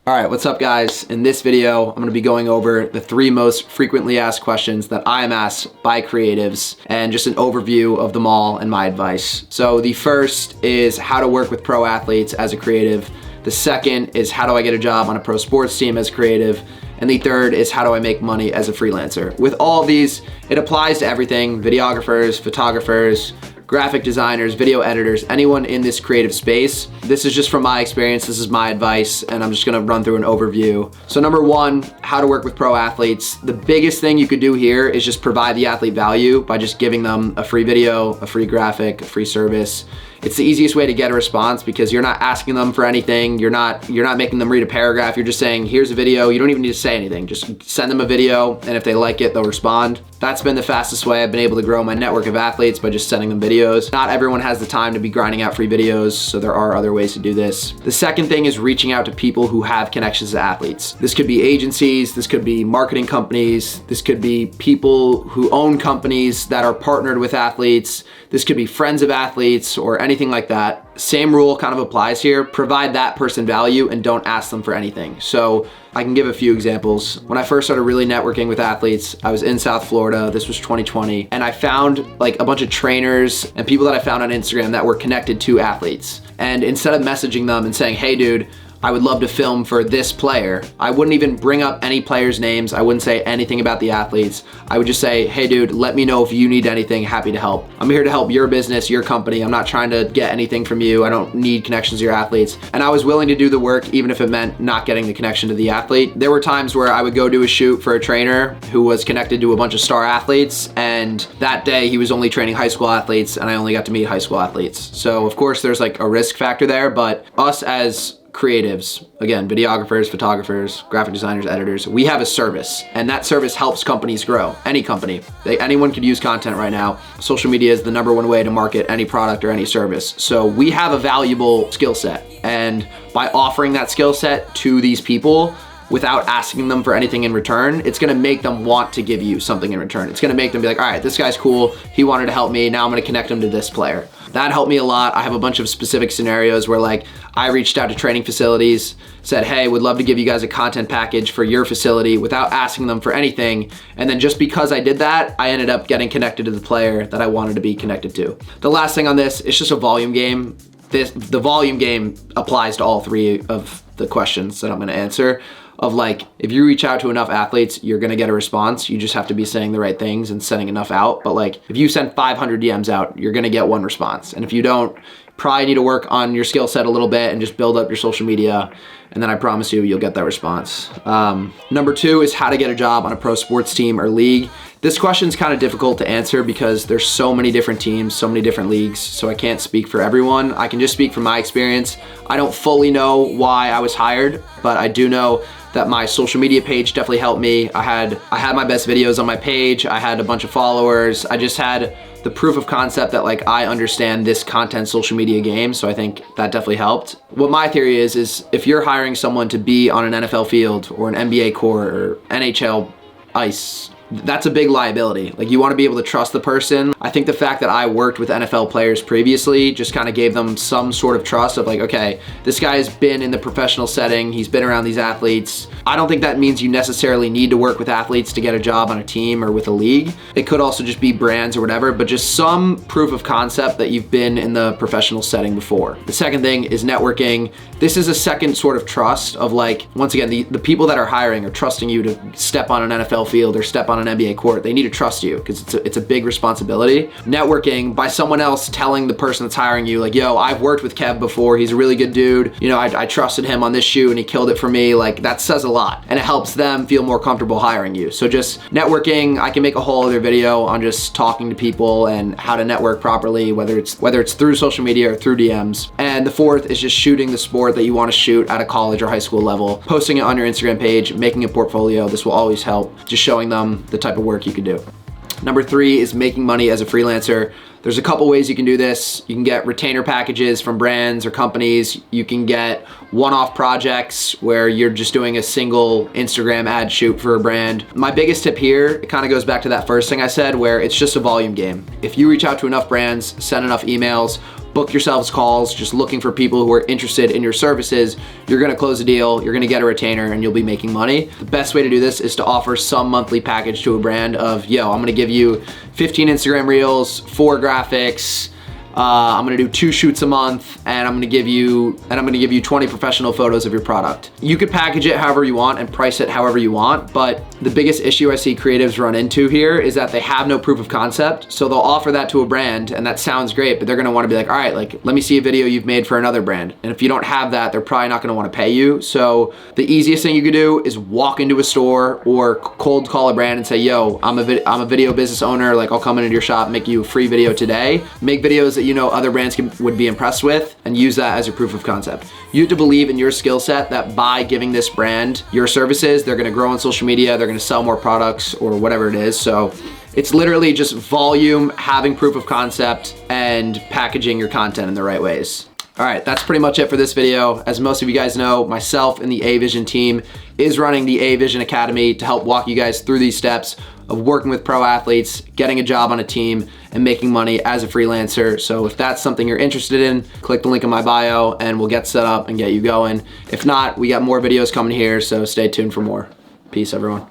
All right, what's up guys? In this video, I'm gonna be going over the 3 most frequently asked questions that I am asked by creatives and just an overview of them all and my advice. So the first is how to work with pro athletes as a creative. The second is how do I get a job on a pro sports team as a creative? And the third is how do I make money as a freelancer? With all of these, it applies to everything: videographers, photographers, graphic designers, video editors, anyone in this creative space. This is just from my experience, this is my advice, and I'm just gonna run through an overview. So number 1, how to work with pro athletes. The biggest thing you could do here is just provide the athlete value by just giving them a free video, a free graphic, a free service. It's the easiest way to get a response because you're not asking them for anything. You're not making them read a paragraph. You're just saying, here's a video. You don't even need to say anything. Just send them a video, and if they like it, they'll respond. That's been the fastest way I've been able to grow my network of athletes, by just sending them videos. Not everyone has the time to be grinding out free videos, so there are other ways to do this. The second thing is reaching out to people who have connections to athletes. This could be agencies, this could be marketing companies, this could be people who own companies that are partnered with athletes, this could be friends of athletes or anything like that. Same rule kind of applies here. Provide that person value and don't ask them for anything. So I can give a few examples. When I first started really networking with athletes, I was in South Florida, this was 2020, and I found like a bunch of trainers and people that I found on Instagram that were connected to athletes. And instead of messaging them and saying, hey dude, I would love to film for this player, I wouldn't even bring up any players' names. I wouldn't say anything about the athletes. I would just say, hey dude, let me know if you need anything, happy to help. I'm here to help your business, your company. I'm not trying to get anything from you. I don't need connections to your athletes. And I was willing to do the work even if it meant not getting the connection to the athlete. There were times where I would go do a shoot for a trainer who was connected to a bunch of star athletes, and that day he was only training high school athletes and I only got to meet high school athletes. So of course there's like a risk factor there, but us as creatives, again, videographers, photographers, graphic designers, editors, we have a service, and that service helps companies grow. Any company, anyone could use content right now. Social media is the #1 way to market any product or any service. So we have a valuable skill set, and by offering that skill set to these people without asking them for anything in return, it's gonna make them want to give you something in return. It's gonna make them be like, all right, this guy's cool, he wanted to help me, now I'm gonna connect him to this player. That helped me a lot. I have a bunch of specific scenarios where like I reached out to training facilities, said, hey, would love to give you guys a content package for your facility without asking them for anything. And then just because I did that, I ended up getting connected to the player that I wanted to be connected to. The last thing on this, it's just a volume game. The volume game applies to all 3 of the questions that I'm gonna answer. Of like, if you reach out to enough athletes, you're gonna get a response. You just have to be saying the right things and sending enough out. But like, if you send 500 DMs out, you're gonna get 1 response. And if you don't, probably need to work on your skill set a little bit and just build up your social media. And then I promise you, you'll get that response. Number 2 is how to get a job on a pro sports team or league. This question's kind of difficult to answer because there's so many different teams, so many different leagues, so I can't speak for everyone. I can just speak from my experience. I don't fully know why I was hired, but I do know that my social media page definitely helped me. I had my best videos on my page. I had a bunch of followers. I just had the proof of concept that like I understand this content social media game, so I think that definitely helped. What my theory is if you're hiring someone to be on an NFL field or an NBA court or NHL ice, that's a big liability. Like, you want to be able to trust the person. I think the fact that I worked with NFL players previously just kind of gave them some sort of trust of like, okay, this guy has been in the professional setting, he's been around these athletes. I don't think that means you necessarily need to work with athletes to get a job on a team or with a league. It could also just be brands or whatever, but just some proof of concept that you've been in the professional setting before. The second thing is networking. This is a second sort of trust of like, once again, the people that are hiring are trusting you to step on an NFL field or step on an NBA court. They need to trust you because it's a big responsibility. Networking by someone else telling the person that's hiring you like, yo, I've worked with Kev before, he's a really good dude, you know, I trusted him on this shoot and he killed it for me. Like, that says a lot and it helps them feel more comfortable hiring you. So just networking, I can make a whole other video on just talking to people and how to network properly, whether it's through social media or through DMs. And the fourth is just shooting the sport that you want to shoot at a college or high school level, posting it on your Instagram page, making a portfolio. This will always help, just showing them the type of work you can do. Number 3 is making money as a freelancer. There's a couple ways you can do this. You can get retainer packages from brands or companies. You can get one-off projects where you're just doing a single Instagram ad shoot for a brand. My biggest tip here, it kind of goes back to that first thing I said, where it's just a volume game. If you reach out to enough brands, send enough emails, book yourselves calls, just looking for people who are interested in your services. You're gonna close a deal, you're gonna get a retainer, and you'll be making money. The best way to do this is to offer some monthly package to a brand of, yo, I'm gonna give you 15 Instagram reels, 4 graphics, I'm gonna do 2 shoots a month, and I'm gonna give you 20 professional photos of your product. You could package it however you want and price it however you want, but the biggest issue I see creatives run into here is that they have no proof of concept. So they'll offer that to a brand, and that sounds great, but they're gonna wanna be like, all right, like, let me see a video you've made for another brand. And if you don't have that, they're probably not gonna wanna pay you. So the easiest thing you could do is walk into a store or cold call a brand and say, yo, I'm a video business owner, like I'll come into your shop, make you a free video today. Make videos that you know other brands would be impressed with, and use that as your proof of concept. You have to believe in your skill set that by giving this brand your services, they're gonna grow on social media, they're gonna sell more products or whatever it is. So it's literally just volume, having proof of concept, and packaging your content in the right ways. All right, that's pretty much it for this video. As most of you guys know, myself and the A-Vision team is running the A-Vision Academy to help walk you guys through these steps of working with pro athletes, getting a job on a team, and making money as a freelancer. So if that's something you're interested in, click the link in my bio and we'll get set up and get you going. If not, we got more videos coming here, so stay tuned for more. Peace, everyone.